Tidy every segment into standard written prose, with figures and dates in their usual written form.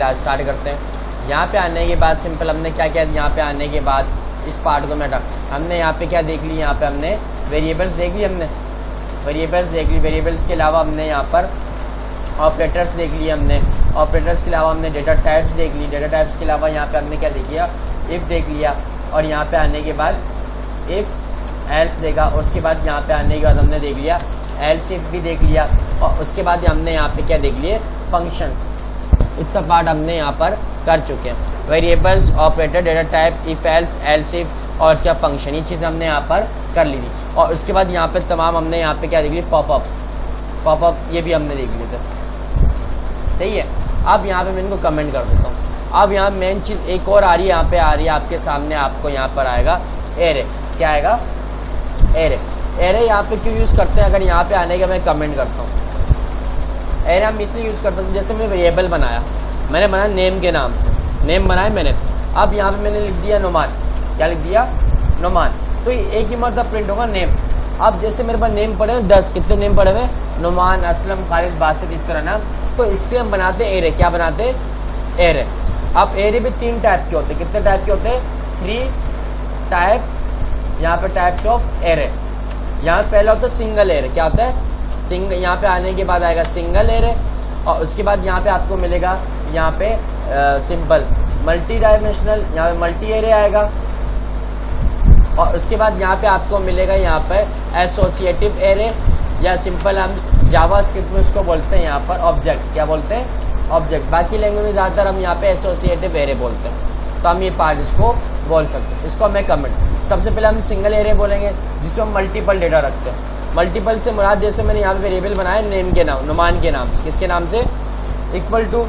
Class start करते हैं। यहाँ पे आने के बाद सिंपल हमने क्या किया, यहाँ पे आने के बाद इस पार्ट को मैं हमने यहाँ पे क्या देख ली, यहाँ पे हमने वेरिएबल्स देख ली, हमने वेरिएबल्स देख ली। वेरिएबल्स के अलावा हमने यहाँ पर ऑपरेटर्स देख लिए, हमने ऑपरेटर्स के अलावा हमने डेटा टाइप्स देख ली। डेटा टाइप्स के अलावा यहाँ पे हमने क्या देख लिया, इफ़ देख लिया। और यहाँ पे आने के बाद इफ़ एल्स देखा। उसके बाद यहाँ पे आने के बाद हमने देख लिया एल्स इफ भी देख लिया। और उसके बाद हमने यहाँ पे क्या देख लिए, फंक्शंस। इतना पार्ट हमने यहाँ पर कर चुके हैं। Variables, operator, data type, if else if और इसका फंक्शन, ये चीज़ हमने यहाँ पर कर ली थी। और उसके बाद यहाँ पे तमाम हमने यहाँ पे क्या देख ली, पॉपअप्स, पॉपअप ये भी हमने देख लिए थे। सही है। अब यहाँ पे मैं इनको कमेंट कर देता हूँ। अब यहाँ मेन चीज़ एक और आ रही है, यहाँ पे आ रही है आपके सामने, आपको यहाँ पर आएगा एरे। क्या आएगा, एरे। एरे यहाँ पे क्यों यूज़ करते हैं, अगर यहाँ पे आने का मैं कमेंट करता हूँ। एरे हम इसलिए यूज़ करते हैं, जैसे मैंने वेरिएबल बनाया, मैंने बनाया नेम के नाम से, नेम बनाया मैंने। अब यहाँ पे मैंने लिख दिया नुमान। क्या लिख दिया, नुमान। तो एक ही मतलब प्रिंट होगा नेम। अब जैसे मेरे पास नेम पड़े हैं 10, कितने नेम पड़े हुए, नुमान, असलम, खालिद, बासित, इस तरह ना। तो इसके हम बनाते एरे। क्या बनाते, एरे। अब एरे भी 3 टाइप के होते हैं। कितने टाइप के होते हैं, 3 टाइप। यहाँ पे टाइप्स ऑफ एरे। यहाँ पहला होता है सिंगल एरे। क्या होता है, सिंगल। यहाँ पे आने के बाद आएगा सिंगल एरे। और उसके बाद यहाँ पे आपको मिलेगा यहाँ पे सिंपल मल्टी डायमेंशनल, यहाँ पे मल्टी एरे आएगा। और उसके बाद यहाँ पे आपको मिलेगा यहाँ पे एसोसिएटिव एरे, या सिंपल हम जावास्क्रिप्ट में उसको बोलते हैं यहाँ पर ऑब्जेक्ट। क्या बोलते हैं, ऑब्जेक्ट। बाकी लैंग्वेज में ज़्यादातर हम यहाँ पे एसोसिएटिव एरे बोलते हैं। तो हम ये पार्ट इसको बोल सकते हैं। इसको मैं कमेंट, सबसे पहले हम सिंगल एरे बोलेंगे जिसमें हम मल्टीपल डेटा रखते हैं। मल्टीपल से मुराद, जैसे मैंने यहाँ पे वेरिएबल बनाया नेम के नाम, नुमान के नाम से। किसके नाम से, इक्वल टू,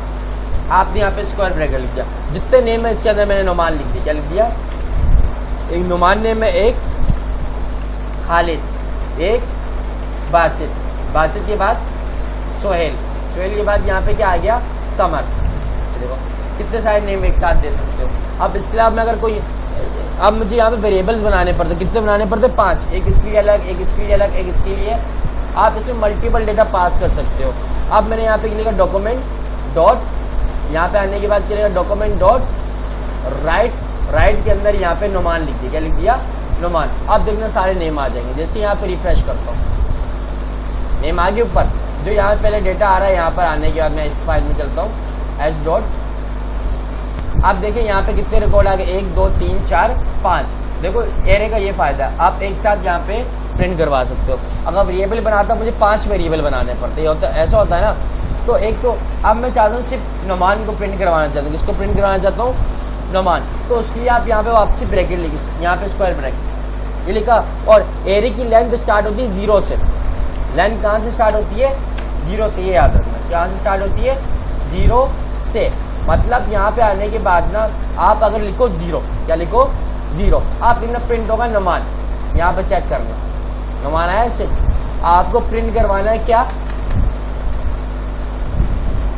आपने यहाँ पे स्क्वायर ब्रैकेट लिख दिया। जितने नेम है इसके अंदर मैंने नुमान लिख दिया। क्या लिख दिया, एक नुमान नेम है, एक खालिद, एक बासित, बासित के बाद सोहेल, सोहेल के बाद यहाँ पे क्या आ गया, कमर। देखो कितने सारे नेम एक साथ दे सकते हो। अब इसके अलावा मैं अगर कोई, अब मुझे यहाँ पे वेरिएबल्स बनाने पड़ते, कितने बनाने पड़ते, 5। एक इसके लिए अलग, एक इसके लिए अलग, एक इसके लिए। आप इसमें मल्टीपल डेटा पास कर सकते हो। अब मैंने यहाँ पे लिखा डॉक्यूमेंट डॉट, यहाँ पे आने के बाद क्या लिखा, डॉक्यूमेंट डॉट राइट। राइट के अंदर यहाँ पे नुमान लिख दिया। क्या लिख दिया, नुमान। अब देखना सारे नेम आ जाएंगे। जैसे यहाँ पे रिफ्रेश करता हूँ, नेम आ गए ऊपर। जो यहाँ पे पहले डेटा आ रहा है, यहाँ पर आने के बाद मैं इस फाइल में चलता हूँ, एच डॉट। आप देखिए यहाँ पे कितने रिकॉर्ड आ गए, 1 2 3 4 5। देखो एरे का ये फायदा है, आप एक साथ यहाँ पे प्रिंट करवा सकते हो। अगर वेरिएबल बनाता मुझे 5 वेरिएबल बनाने पड़ते, ये होता, ऐसा होता है ना। तो एक तो अब मैं चाहता हूँ सिर्फ नुमान को प्रिंट करवाना चाहता हूँ। किसको प्रिंट करवाना चाहता हूँ, नुमान। तो उसके लिए आप यहाँ पे वापसी ब्रैकेट लिखी, यहाँ पे स्क्वायर ब्रैकेट ये लिखा। और एरे की लेंथ स्टार्ट होती है 0 से। लेंथ कहाँ से स्टार्ट होती है, 0 से। ये याद रखना, कहाँ से स्टार्ट होती है, 0 से। मतलब यहाँ पे आने के बाद ना आप अगर लिखो 0, क्या लिखो, 0, आप लिखना प्रिंट होगा नुमान। यहाँ पे चेक करना, नुमान आया इससे। आपको प्रिंट करवाना है क्या,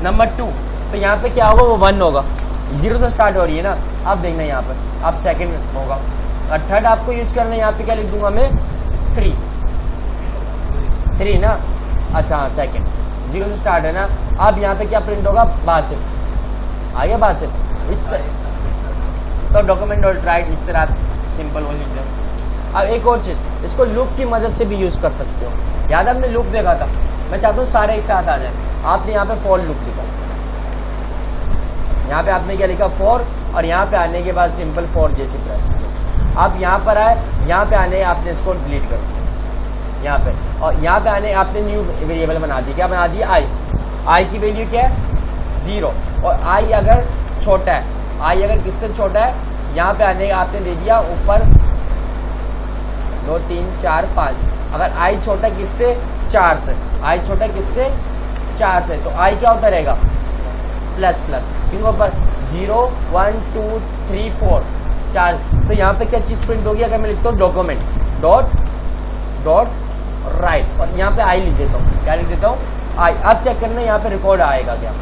नंबर 2। तो यहाँ पे क्या होगा, वो 1 होगा। 0 से स्टार्ट हो रही है ना। अब देखना यहाँ पर, अब सेकंड होगा। और थर्ड आपको यूज करना है, यहाँ पे क्या लिख दूंगा मैं, 3 ना। अच्छा हाँ, सेकंड 0 से स्टार्ट है ना। अब यहाँ पे क्या प्रिंट होगा, बासित। आ गया बासित। इस तो डॉक्यूमेंट डॉट राइट, इस तरह सिंपल वो लिख दो। अब एक और चीज़, इसको लूप की मदद से भी यूज़ कर सकते हो। याद हमने लूप देखा था, मैं चाहता हूँ सारे एक साथ आ जाए। आपने यहाँ पे फॉर लूप लिखा, यहाँ पे आपने क्या लिखा, फॉर। और यहाँ पे आने के बाद सिंपल फॉर जैसी प्रेस। आप यहाँ पर आए, यहाँ पे आने आपने इसको डिलीट कर दिया यहाँ पे। और यहाँ पे आने आपने न्यू वेरिएबल बना दी। क्या बना दिया, आई की वैल्यू क्या है, 0। और आई अगर छोटा है, आई अगर किससे छोटा है, यहाँ पे आने आपने दे दिया ऊपर 2 3 4 5। अगर आई छोटा किससे, 4 से। आई छोटा किससे, 4 से। तो आई क्या होता रहेगा, प्लस प्लस, क्योंकि ऊपर 0 1 2 3 4 4। तो यहाँ पे क्या चीज प्रिंट होगी, अगर मैं लिखता हूँ डॉक्यूमेंट डॉट राइट, और यहाँ पे आई लिख देता हूँ। क्या लिख देता हूँ, आई। अब चेक करना यहाँ पे रिकॉर्ड आएगा क्या,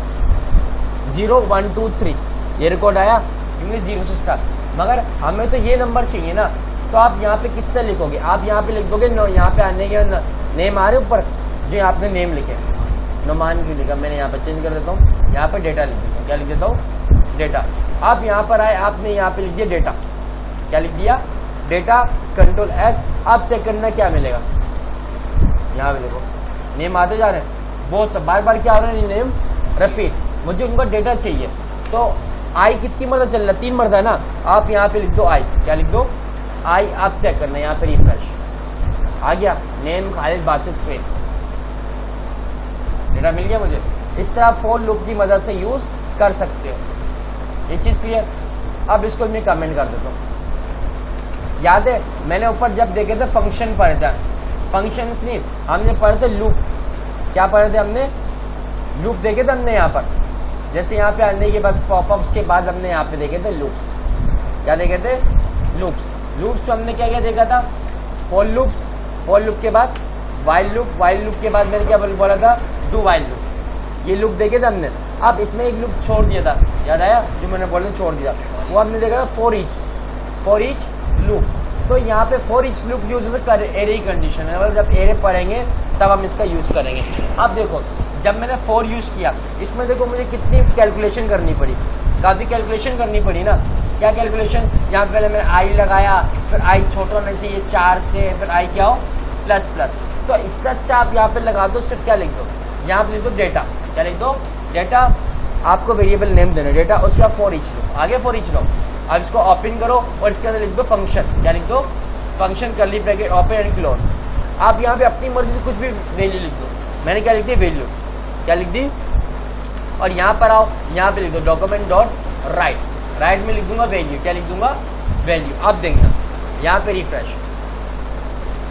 0 1 2 3, ये रिकॉर्ड आया, क्योंकि 0 से स्टार्ट। मगर हमें तो ये नंबर चाहिए ना। तो आप यहाँ पे किससे लिखोगे, आप यहाँ पे लिख दोगे, यहाँ पे आने के नेम आ रहे ऊपर, जो आपने नेम लिखे, नुमान की लिखा, मैंने यहाँ पे चेंज कर देता हूँ। यहाँ पे डेटा लिख देता हूँ। क्या लिख देता हूँ? डेटा। अब यहाँ पर आए, आपने यहाँ पे लिख दिया डेटा। क्या लिख दिया? Data, control S. अब चेक करना क्या मिलेगा। यहाँ पे देखो नेम आते जा रहे हैं, बहुत सब बार बार क्या हो रहा है, नेम रिपीट। मुझे उनका डेटा चाहिए, तो आई कितनी मरतबा चल रहा है? 3 मरतबा ना। आप यहाँ पे लिख दो आई। क्या लिख दो? आई। आप चेक करना, यहाँ पे रिफ्रेश आ गया, नेम खालिद बासित स्वेद, डेटा मिल गया मुझे। इस तरह फॉर लूप की मदद से यूज कर सकते हो। ये चीज क्लियर? अब इसको मैं कमेंट कर देता हूँ। याद है मैंने ऊपर जब देखे थे फंक्शन पढ़े थे, फंक्शन नहीं, हमने पढ़े थे लूप। क्या पढ़े थे हमने? लूप देखे थे हमने यहाँ पर। जैसे यहाँ पे आने के बाद पॉपअप्स के बाद हमने यहाँ पे देखे थे लूप्स। क्या देखे थे? लूप्स। लूप्स हमने क्या क्या देखा था? फॉर लूप्स, फॉर लूप के बाद वाइल लूप, वाइल लूप के बाद मैंने क्या बोला था? Do while loop. ये लूप देखे थे हमने। अब इसमें एक लूप छोड़ दिया था, याद आया? जो मैंने बोला छोड़ दिया, वो हमने देखा था for each, for each loop. तो यहाँ पे फॉर ईच लूप यूज होता है एरे कंडीशन है, मतलब जब एरे पढ़ेंगे तब हम इसका यूज करेंगे। अब देखो जब मैंने फॉर यूज किया, इसमें देखो मुझे कितनी कैलकुलेशन करनी पड़ी, काफी कैलकुलेशन करनी पड़ी ना। क्या कैलकुलेशन? यहाँ पे पहले मैंने आई लगाया, फिर आई छोटा होना चाहिए 4 से, फिर आई क्या हो? Plus plus. तो इससे अच्छा आप यहाँ पे लगा दो, सिर्फ क्या लिख दो? यहाँ पे लिख दो डेटा। क्या लिख दो? डेटा। आपको वेरिएबल नेम देना डेटा, उसके बाद फॉर ईच लो, आगे फॉर ईच लो। अब इसको ओपन करो और इसके अंदर लिख दो फंक्शन। क्या लिख दो? Function, curly bracket, open and close. आप यहाँ पे अपनी मर्जी से कुछ भी वैल्यू लिख दो। मैंने क्या लिख दी? वैल्यू। क्या लिख दी? और यहाँ पर आओ, यहाँ पे लिख दो डॉक्यूमेंट डॉट राइट, राइट में लिख दूंगा वैल्यू। क्या लिख दूंगा? वैल्यू। अब देखना यहाँ पे रिफ्रेश,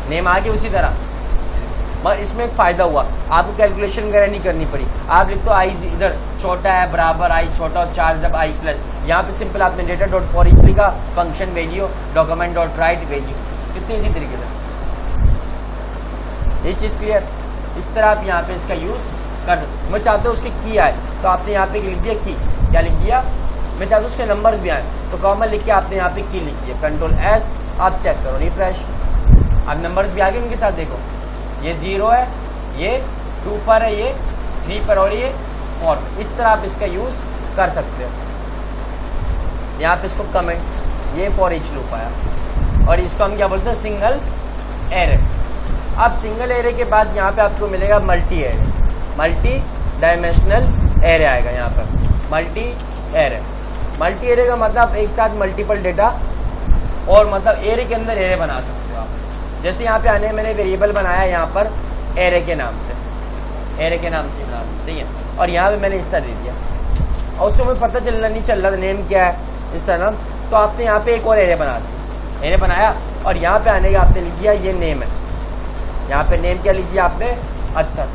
नेम आ गया उसी तरह। मगर इसमें एक फायदा हुआ, आपको कैलकुलेशन वगैरह नहीं करनी पड़ी। आप लिख दो आई इधर छोटा है बराबर आई छोटा और 4 जब आई प्लस। यहाँ पे सिंपल आपने डेटा डॉट फॉर ईच लिखा, function value, document dot right value. कितनी इसी तरीके से। ये चीज क्लियर? इस तरह आप यहाँ पे इसका यूज कर सकते। मैं चाहता हूँ उसकी की आए, तो आपने यहाँ पे लिख दिया की। क्या लिख दिया? मैं चाहता हूँ उसके नंबर्स भी आए, तो कॉमन लिख के आपने यहाँ पे की लिख दिया, कंट्रोल एस। आप चेक करो, रिफ्रेश। अब नंबर्स भी आ गए उनके साथ। देखो ये 0 है, ये 2 पर है, ये 3 पर और ये 4 पर। इस तरह आप इसका यूज कर सकते हो। यहाँ पे इसको कमेंट, ये फॉर ईच लूप आया, और इसको हम क्या बोलते हैं? Single array. अब सिंगल एरे के बाद यहाँ पे आपको मिलेगा multi array, multi dimensional array आएगा यहाँ पर, मल्टी एरे। मल्टी एरे का मतलब एक साथ मल्टीपल डेटा, और मतलब एरे के अंदर एरे बना सकते हो आप। जैसे यहाँ पे आने मैंने वेरिएबल बनाया यहाँ पर एरे के नाम से, एरे के नाम से सही है, और यहाँ पे मैंने इस तरह दे दिया, और उससे मुझे पता नहीं चल रहा नेम क्या है, इस तरह नाम। तो आपने यहाँ पे एक और एरे बना दिया, एरे बनाया, और यहाँ पे आने का आपने लिख दिया ये नेम है। यहाँ पे नेम क्या लिख दिया आपने? अत्तर,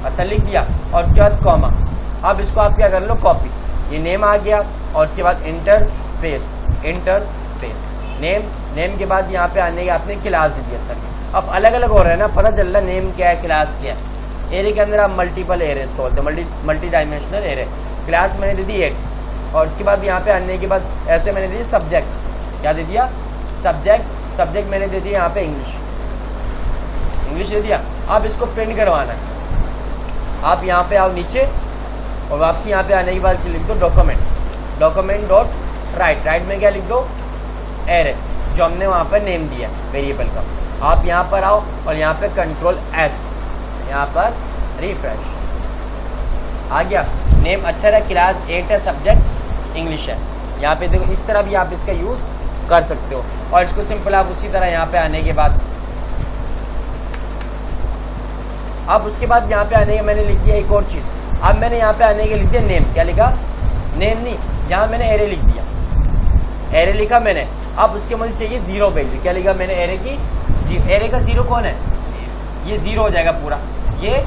अत्तर लिख दिया, और उसके बाद कॉमा। अब इसको आप क्या कर लो? कॉपी। ये नेम आ गया, और उसके बाद inter paste, inter paste. Name, name के बाद यहाँ पे आने के आपने क्लास दे दिया तक। अब अलग अलग हो रहा है ना, पता चल रहा है नेम क्या है, क्लास क्या है। एरे के अंदर आप मल्टीपल एरे इसको बोलते हैं, मल्टी डायमेंशनल एरे। क्लास मैंने दे दी 8, और उसके बाद यहाँ पे आने के बाद ऐसे मैंने दे दी सब्जेक्ट। क्या दे दिया? सब्जेक्ट। सब्जेक्ट मैंने दे दिया यहाँ पे इंग्लिश, इंग्लिश दे दिया। अब इसको प्रिंट करवाना है, आप यहाँ पे आओ नीचे, और वापसी यहाँ पे आने के बाद लिख दो document, document dot right, right में क्या लिख दो? एरे, जो हमने वहां पर नेम दिया वेरिएबल का। आप यहाँ पर आओ, और यहाँ पे कंट्रोल एस, यहाँ पर रिफ्रेश आ गया। नेम अच्छा है, क्लास 8 है, सब्जेक्ट इंग्लिश है। यहाँ पे देखो इस तरह भी आप इसका यूज कर सकते हो, और इसको सिंपल आप उसी तरह यहाँ पे आने के बाद, अब उसके बाद यहाँ पे आने के मैंने लिख दिया एक और चीज। अब मैंने यहाँ पे आने के लिख दिया नेम। क्या लिखा? नेम नहीं, यहाँ मैंने एरे लिख दिया, एरे लिखा मैंने। अब उसके मुझे चाहिए 0 वैल्यू। क्या लिखा मैंने? एरे की 0। एरे का 0 कौन है? ये 0 हो जाएगा पूरा, ये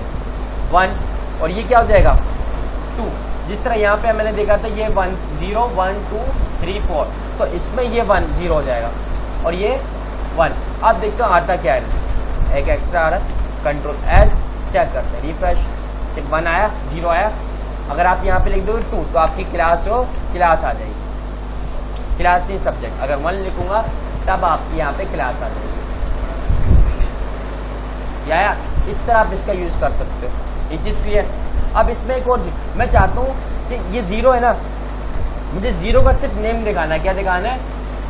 1, और ये क्या हो जाएगा? 2। जिस तरह यहाँ पे मैंने देखा था ये 1 0 1 2 3 4, तो इसमें ये 1 0 हो जाएगा, और ये 1। अब देखते हो आता क्या है, एक एक्स्ट्रा आ रहा है, कंट्रोल एस, चेक करते हैं, रिफ्रेश। सिर्फ 1 आया, 0 आया। अगर आप यहाँ पे लिख दोगे 2, तो आपकी क्लास हो, क्लास आ जाएगी, क्लास नहीं सब्जेक्ट। अगर 1 लिखूंगा तब आपकी यहाँ पे क्लास आ जाएगी। या इस तरह आप इसका यूज कर सकते हो। ये चीज क्लियर? अब इसमें एक और मैं चाहता हूँ ये 0 है ना, मुझे 0 का सिर्फ नेम दिखाना है। क्या दिखाना है?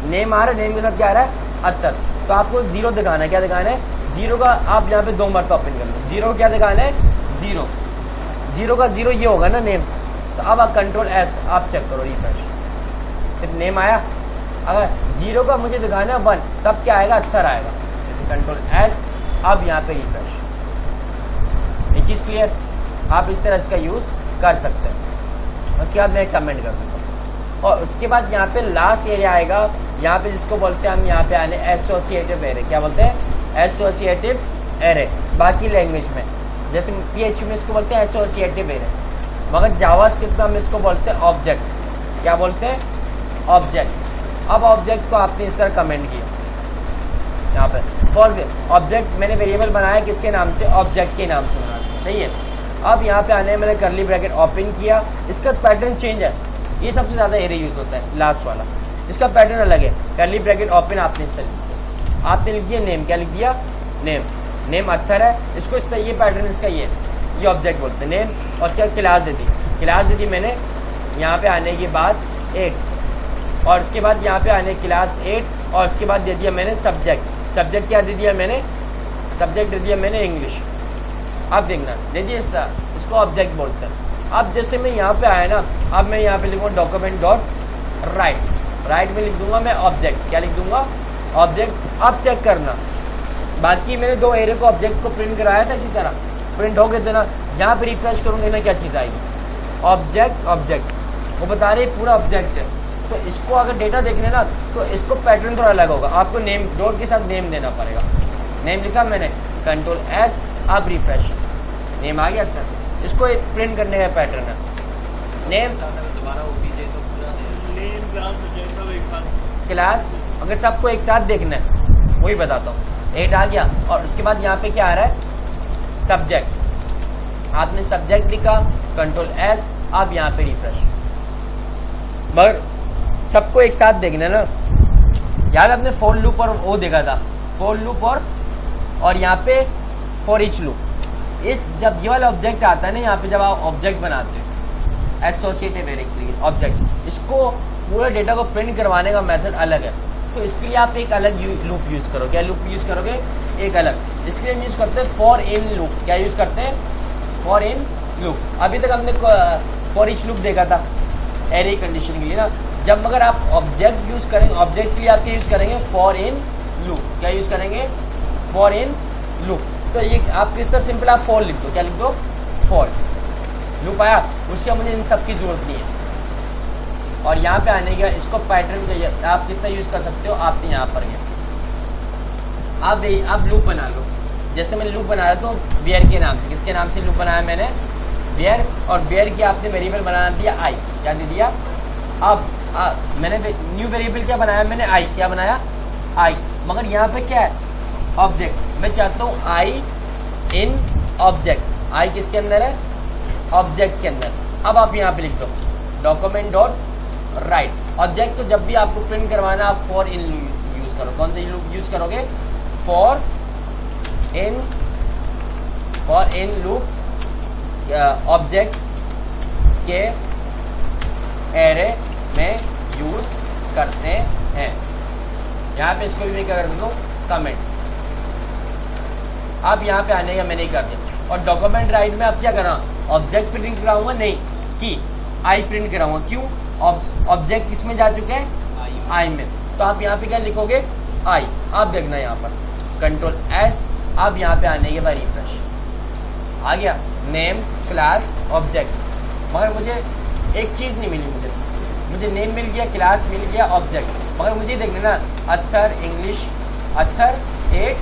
नेम आ रहा है, नेम के साथ क्या आ रहा है? अत्तर। तो आपको 0 दिखाना है। क्या दिखाना है? 0 का आप यहाँ पे 2 मरतबा ओपन कर लो। 0 क्या दिखाना है? 0। 0 का 0 ये होगा ना नेम। तो अब आप कंट्रोल S आप चेक करो, रिफ्रेश, सिर्फ नेम आया। अगर 0 का मुझे दिखाना है 1, तब क्या आएगा? अत्तर आएगा। जैसे कंट्रोल S, अब यहाँ पे रिफ्रेश। ये चीज क्लियर? आप इस तरह इसका यूज कर सकते हैं। उसके बाद मैं कमेंट कर दूंगा। और उसके बाद यहाँ पे लास्ट एरिया आएगा, यहाँ पे जिसको बोलते हैं हम यहाँ पे आने एसोसिएटिव एरे। क्या बोलते हैं? Associative array. बाकी लैंग्वेज में जैसे PHP में इसको बोलते हैं एसोसिएटिव एरे, मगर जावास्क्रिप्ट में हम इसको बोलते हैं ऑब्जेक्ट। क्या बोलते हैं? ऑब्जेक्ट। अब ऑब्जेक्ट को आपने इस तरह कमेंट किया यहाँ पे, फॉर ऑब्जेक्ट मैंने वेरिएबल बनाया किसके नाम से? ऑब्जेक्ट के नाम से बनाया। सही है। अब यहाँ पे आने मैंने करली ब्रैकेट ओपन किया, इसका पैटर्न चेंज है। ये सबसे ज्यादा एरे यूज होता है, लास्ट वाला। इसका पैटर्न अलग है। करली ब्रैकेट ओपन आपने इससे लिख दिया, आपने लिख दिया नेम। क्या लिख दिया? नेम। नेम अत्तर है, इसको इस पर ये पैटर्न इसका ये ऑब्जेक्ट बोलते हैं नेम। और उसके बाद क्लास दे दी। क्लास दे दी मैंने यहाँ पे आने के बाद 8, और इसके बाद यहाँ पे आने क्लास 8, और उसके बाद दे दिया मैंने सब्जेक्ट। सब्जेक्ट क्या दे दिया मैंने? सब्जेक्ट दे दिया मैंने इंग्लिश। अब देखना, दे दिया इस तरह, इसको ऑब्जेक्ट बोलते हैं। अब जैसे मैं यहाँ पे आया ना, अब मैं यहाँ पे लिखूंगा डॉक्यूमेंट डॉट राइट। राइट में लिख दूंगा मैं ऑब्जेक्ट। क्या लिख दूंगा? ऑब्जेक्ट। अब चेक करना, बाकी मैंने 2 एरे को ऑब्जेक्ट को प्रिंट कराया था, इसी तरह प्रिंट हो गए थे ना। यहाँ पे रिफ्रेश करूंगे ना, क्या चीज आएगी? ऑब्जेक्ट। ऑब्जेक्ट वो बता रहे पूरा ऑब्जेक्ट है। तो इसको अगर डेटा देखने ना, तो इसको पैटर्न थोड़ा अलग होगा। आपको नेम डॉट के साथ नेम देना पड़ेगा। नेम लिखा मैंने, कंट्रोल S, अब रिफ्रेश, नेम आ गया। अच्छा, इसको प्रिंट करने का पैटर्न है नेम क्लास। अगर सबको एक साथ देखना है, वही बताता हूँ। 8 आ गया, और उसके बाद यहाँ पे क्या आ रहा है? सब्जेक्ट। आपने सब्जेक्ट लिखा, कंट्रोल S, अब यहाँ पे रिफ्रेश। मगर सबको एक साथ देखना ना। यार आपने फॉर लूप और वो देखा था, फॉर लूप और यहाँ पे फॉर ईच लूप। इस जब ये वाला ऑब्जेक्ट आता है ना, यहाँ पे जब आप ऑब्जेक्ट बनाते हो एसोसिएटिव एरे के लिए ऑब्जेक्ट, इसको पूरा डेटा को प्रिंट करवाने का मेथड अलग है। तो इसके लिए आप एक अलग लूप यूज करो। क्या लूप यूज करोगे? एक अलग। इसके लिए हम यूज करते हैं फॉर इन लूप। क्या यूज करते हैं? For in loop. अभी तक हमने फॉर ईच लूप देखा था एरे कंडीशन के लिए ना। जब मगर आप ऑब्जेक्ट यूज करेंगे, ऑब्जेक्ट के लिए आप यूज करेंगे फॉर इन लूप। क्या यूज करेंगे? For in loop. तो ये आप किस तरह सिंपल आप फॉर लिख दो। क्या लिख दो? फॉर लूप आया। उसके मुझे इन सब की जरूरत नहीं है। और यहाँ पे आने का इसको पैटर्न चाहिए, आप किस तरह यूज कर सकते हो? आपने यहाँ पर गया, आप लूप बना लो। जैसे मैं लूप बना रहा तो बियर के नाम से, किसके नाम से लूप बनाया मैंने? बियर। और बियर की आपने वेरिएबल बना दिया आई। क्या दे दिया? अब मैंने न्यू वेरिएबल क्या बनाया मैंने? आई। क्या बनाया? आई। मगर यहाँ पे क्या है? ऑब्जेक्ट। मैं चाहता हूँ आई इन ऑब्जेक्ट। आई किसके अंदर है? ऑब्जेक्ट के अंदर। अब आप यहाँ पे लिख दो डॉक्यूमेंट डॉट राइट। ऑब्जेक्ट को जब भी आपको प्रिंट करवाना, आप फॉर इन यूज करो। कौन से यूज करोगे? फॉर इन लूप ऑब्जेक्ट के एरे में यूज करते हैं। यहाँ पे इसको भी मैं क्या कर दूँ? कमेंट। अब यहाँ पे आने का मैंने ही कर दिया। और डॉक्यूमेंट राइट में अब क्या करा? ऑब्जेक्ट प्रिंट कराऊंगा नहीं कि आई प्रिंट कराऊंगा। क्यों? ऑब्जेक्ट किसमें जा चुके हैं? आई में। तो आप यहाँ पे क्या लिखोगे? आई। आप देखना यहाँ पर कंट्रोल S, अब यहाँ पे आने के बाद रिफ्रेश आ गया। Name class object. मगर मुझे एक चीज नहीं मिली। मुझे नेम मिल गया, क्लास मिल गया, ऑब्जेक्ट। मगर मुझे देखना ना, अत्तर इंग्लिश, अत्तर 8,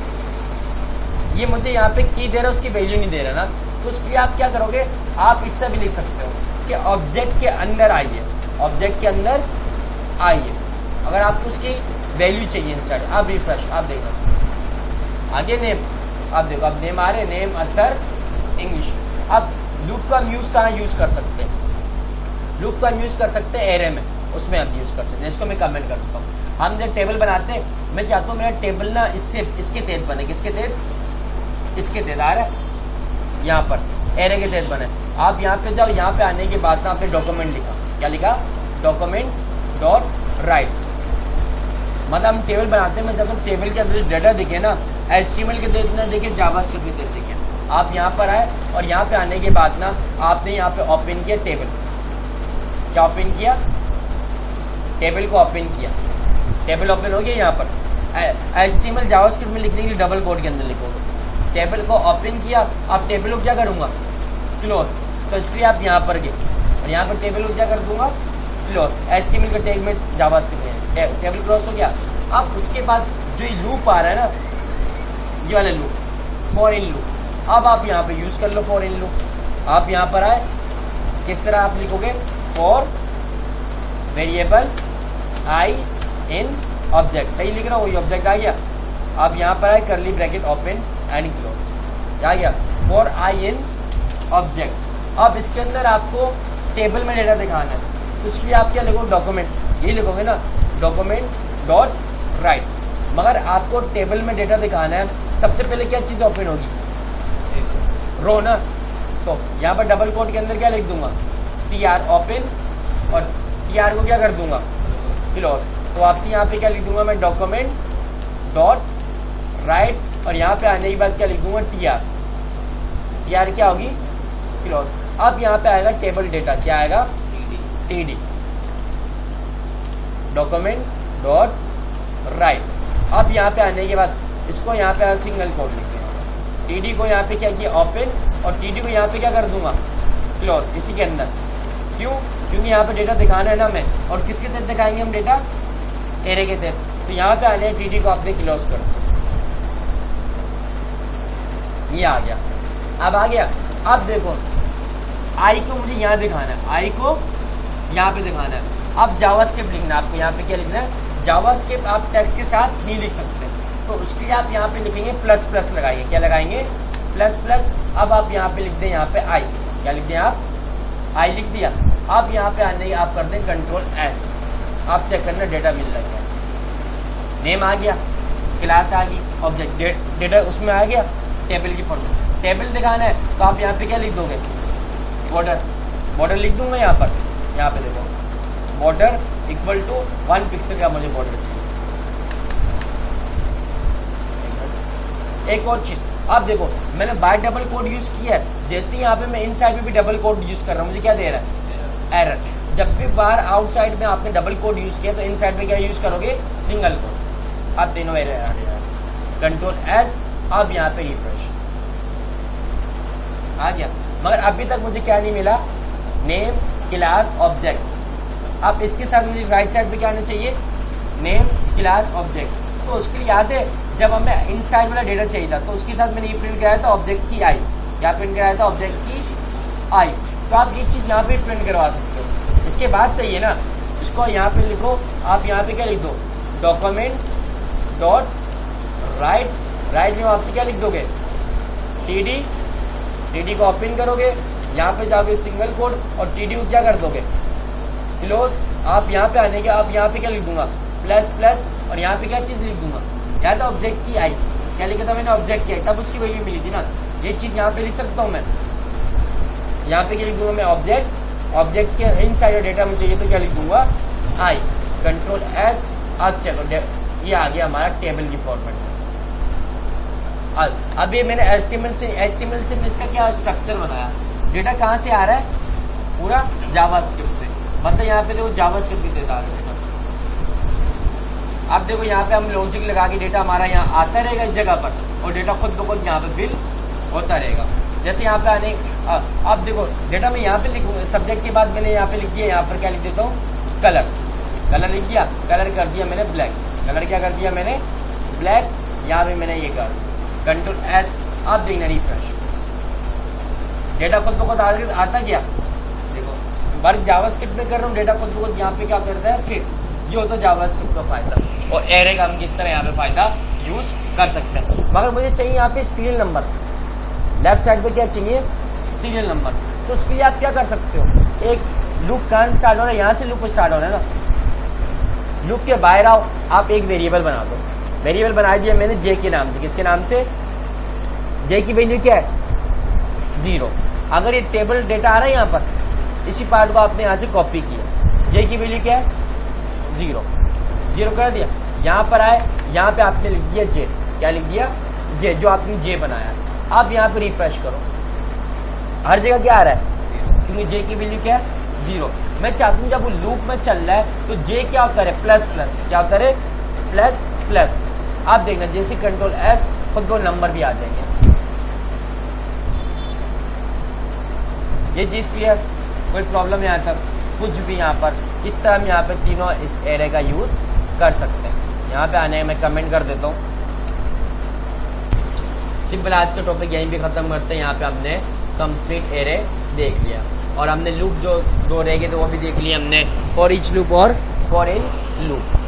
ये मुझे यहाँ पे की दे रहा है, उसकी वैल्यू नहीं दे रहा ना। तो उसके लिए आप क्या करोगे? आप इससे भी लिख सकते हो कि ऑब्जेक्ट के अंदर आइए, ऑब्जेक्ट के अंदर आइए। अगर आपको उसकी वैल्यू चाहिए इनसाइड, आप रिफ्रेश, आप देखो आगे नेम, आप देखो अब नेम आ रहे, नेम अत्तर इंग्लिश। अब लूप का हम यूज कहाँ यूज कर सकते हैं? लूप का हम यूज कर सकते हैं एरे में, उसमें हम यूज कर सकते हैं। इसको मैं कमेंट कर देता हूँ। हम जब टेबल बनाते हैं, मैं चाहता हूँ मेरा टेबल ना इसके तहत बने। किसके तहत? इसके तहत आ रहा है यहाँ पर एरे के तहत बने। आप यहाँ पे जाओ, यहाँ पे आने के बाद ना आपने डॉक्यूमेंट लिखा, क्या लिखा, डॉक्यूमेंट डॉट राइट। मतलब हम टेबल बनाते हैं, मैं जब हम टेबल के अंदर डेटा दिखे ना, HTML के देना देखे, जावास्क्रिप्ट के देखे, आप यहाँ पर आए और यहाँ पे आने के बाद ना आपने यहाँ पे ओपन किया टेबल, क्या ओपन किया, टेबल को ओपन किया, टेबल ओपन हो गया। यहाँ पर HTML जावास्क्रिप्ट में लिखने के लिए डबल कोड के अंदर लिखोगे, टेबल को ओपन किया। अब टेबल को क्या करूंगा, क्लोज, तो इसके लिए आप यहाँ पर गए और यहाँ पर टेबल को क्या कर दूंगा, क्लोज। HTML के टैग में जावास्क्रिप्ट में टेबल क्लोज हो गया। अब उसके बाद जो ये लूप आ रहा है ना, ये वाला लूप, फॉर इन लूप, अब आप यहाँ पे यूज कर लो फॉर इन लूप। आप यहाँ पर आए, किस तरह आप लिखोगे, for variable I in object, सही लिख रहा हूँ, वही ऑब्जेक्ट आ गया। आप यहाँ पर आए, curly bracket open and close, आ गया, फॉर आई इन ऑब्जेक्ट। अब इसके अंदर आपको टेबल में डेटा दिखाना है, तो उसके लिए आप क्या लिखोगे, डॉक्यूमेंट, ये लिखोगे ना, डॉक्यूमेंट डॉट राइट। मगर आपको टेबल में डेटा दिखाना है, सबसे पहले क्या चीज ओपन होगी, रो ना, तो यहाँ पर डबल कोट के अंदर क्या लिख दूंगा, TR ओपन, और TR को क्या कर दूंगा, क्लोज। तो आपसे यहाँ पे क्या लिख दूंगा मैं, डॉक्यूमेंट डॉट राइट, और यहाँ पे आने के बाद क्या लिख दूंगा, TR क्या होगी, क्लोज। अब यहाँ पे आएगा टेबल डेटा, क्या आएगा, TD, डॉक्यूमेंट डॉट राइट। अब यहाँ पे आने के बाद इसको यहाँ पे सिंगल कोड लिखते हैं, TD को यहाँ पे क्या किया, ओपन, और TD को यहाँ पे क्या कर दूंगा, क्लोज, इसी के अंदर। क्यों, क्योंकि यहाँ पे डेटा दिखाना है ना मैं, और किसके तहत दिखाएंगे हम डेटा, एरे के तहत। तो यहाँ पे आने TD को आपने क्लोज कर दिया, ये आ गया। अब आ गया, अब देखो आई को मुझे यहाँ दिखाना है, आई को यहाँ पे दिखाना है। अब जावास्क्रिप्ट लिखना है आपको, यहाँ पे क्या लिखना है, जावास्क्रिप्ट। आप टेक्स्ट के साथ नहीं लिख सकते, तो उसके लिए आप यहाँ पे लिखेंगे प्लस प्लस लगाएंगे, क्या लगाएंगे, प्लस प्लस। अब आप यहाँ पे लिख दें, यहाँ पे आई, क्या लिख दें आप, आई लिख दिया। अब यहाँ पे आने आप कर दें कंट्रोल S, आप चेक करना डेटा मिल रहा है, नेम आ गया, क्लास आ गई, ऑब्जेक्ट डेटा उसमें आ गया, टेबल की फॉर्म, टेबल दिखाना है तो आप यहाँ पे क्या लिख दोगे, बॉर्डर, बॉर्डर लिख दूंगा यहाँ पर। यहाँ पे देखो, बॉर्डर इक्वल टू 1 पिक्सल का मुझे बॉर्डर चाहिए। एक और चीज, अब देखो मैंने बाय डबल कोड यूज किया है, जैसे यहाँ पे मैं इन साइड में भी डबल कोड यूज कर रहा हूँ, मुझे क्या दे रहा है, एरर। जब भी बाहर आउटसाइड में आपने डबल कोड यूज किया तो इन साइड में क्या यूज करोगे, सिंगल कोड। अब तीनों एरर आ गया, कंट्रोल S, अब यहाँ पे रिफ्रेश आ गया। मगर अभी तक मुझे क्या नहीं मिला, नेम क्लास ऑब्जेक्ट। अब इसके साथ मुझे राइट साइड पे क्या आना चाहिए, नेम क्लास ऑब्जेक्ट। तो उसके लिए याद है, जब हमें इनसाइड वाला डेटा चाहिए था तो उसके साथ मैंने ये प्रिंट कराया था ऑब्जेक्ट की आई, क्या प्रिंट कराया था, ऑब्जेक्ट की आई। तो आप ये चीज यहाँ पे प्रिंट करवा सकते हो। इसके बाद चाहिए ना, इसको यहाँ पे लिखो, आप यहाँ पे क्या लिख दो, डॉक्यूमेंट डॉट राइट, राइट में आपसे क्या लिख दोगे, TD को ओपन करोगे, यहाँ पे जाओगे सिंगल कोड, और TD को क्या कर दोगे, क्लोज। आप यहाँ पे आने के, आप यहाँ पे क्या लिख दूंगा, प्लस प्लस, और यहाँ पे क्या चीज लिख दूंगा, या तो ऑब्जेक्ट की आई, क्या लिखा था मैंने, ऑब्जेक्ट की आई, तब उसकी वैल्यू मिली थी ना। ये चीज यहाँ पे लिख सकता हूँ मैं, यहाँ पे क्या लिख दूंगा मैं, ऑब्जेक्ट, ऑब्जेक्ट के इन साइड डेटा मुझे चाहिए तो क्या लिख दूंगा, आई, कंट्रोल S। अब चलो ये आ गया हमारा टेबल की फॉर्मेट। अब ये मैंने HTML से इसका क्या स्ट्रक्चर बनाया, डेटा कहाँ से आ रहा है, पूरा जावास्क्रिप्ट से। मतलब यहाँ पे देखो जावास्क्रिप्ट की डेटा आ रहा है। अब देखो यहाँ पे हम लॉजिक लगा के डेटा हमारा यहाँ आता रहेगा इस जगह पर, और डेटा खुद ब खुद यहाँ पे फिल होता रहेगा। जैसे यहाँ पे आने, अब देखो डेटा मैं यहाँ पे लिखूंगा, सब्जेक्ट के बाद मैंने यहाँ पे लिख दिया, यहाँ पर क्या लिख देता हूँ, कलर, कलर लिख दिया, कलर कर दिया मैंने ब्लैक, कलर क्या कर दिया मैंने, ब्लैक। यहाँ पे मैंने ये कर कंट्रोल S। अब देखना रिफ्रेश, डेटा खुद ब खुद आता गया। देखो वर्क जावास्क्रिप्ट में कर रहा हूँ, डेटा खुद ब खुद यहाँ पे क्या करता है, फिर ये होता है जावास्क्रिप्ट का फायदा। और एरे का हम किस तरह यहाँ पे फायदा यूज कर सकते हैं। मगर मुझे चाहिए यहाँ पे सीरियल नंबर, लेफ्ट साइड पे क्या चाहिए, सीरियल नंबर। तो उसके लिए आप क्या कर सकते हो, एक लूप कहाँ से स्टार्ट हो रहा है, यहाँ से लूप स्टार्ट हो रहा है ना, लूप के बाहर आओ, आप एक वेरिएबल बना दो। वेरिएबल बना दिया मैंने J के नाम से, किसके नाम से, J की वैल्यू क्या है, 0। अगर ये टेबल डेटा आ रहा है यहाँ पर, इसी पार्ट को आपने यहाँ से कॉपी किया, जे की वैल्यू क्या है 0 कर दिया, यहाँ पर आए, यहाँ पे आपने लिख दिया जे, क्या लिख दिया जे, जो आपने जे बनाया। अब यहाँ पे रिफ्रेश करो, हर जगह क्या आ रहा है, क्योंकि जे की वैल्यू क्या है 0। मैं चाहता हूँ जब वो लूप में चल रहा है तो जे क्या होता है प्लस प्लस, क्या होता है प्लस प्लस। आप देखना जैसे कंट्रोल एस खुद को नंबर भी आ जाएंगे। ये चीज क्लियर, कोई प्रॉब्लम यहाँ तक कुछ भी यहाँ पर, इस तरह हम यहाँ पे तीनों इस एरे का यूज कर सकते हैं। यहाँ पे आने मैं कमेंट कर देता हूँ। सिंपल आज का टॉपिक यहीं पे खत्म करते हैं। यहाँ पे हमने कंप्लीट एरे देख लिया और हमने लूप जो 2 रह गए थे वो भी देख लिया हमने, फॉर ईच लूप और फॉर इन लूप।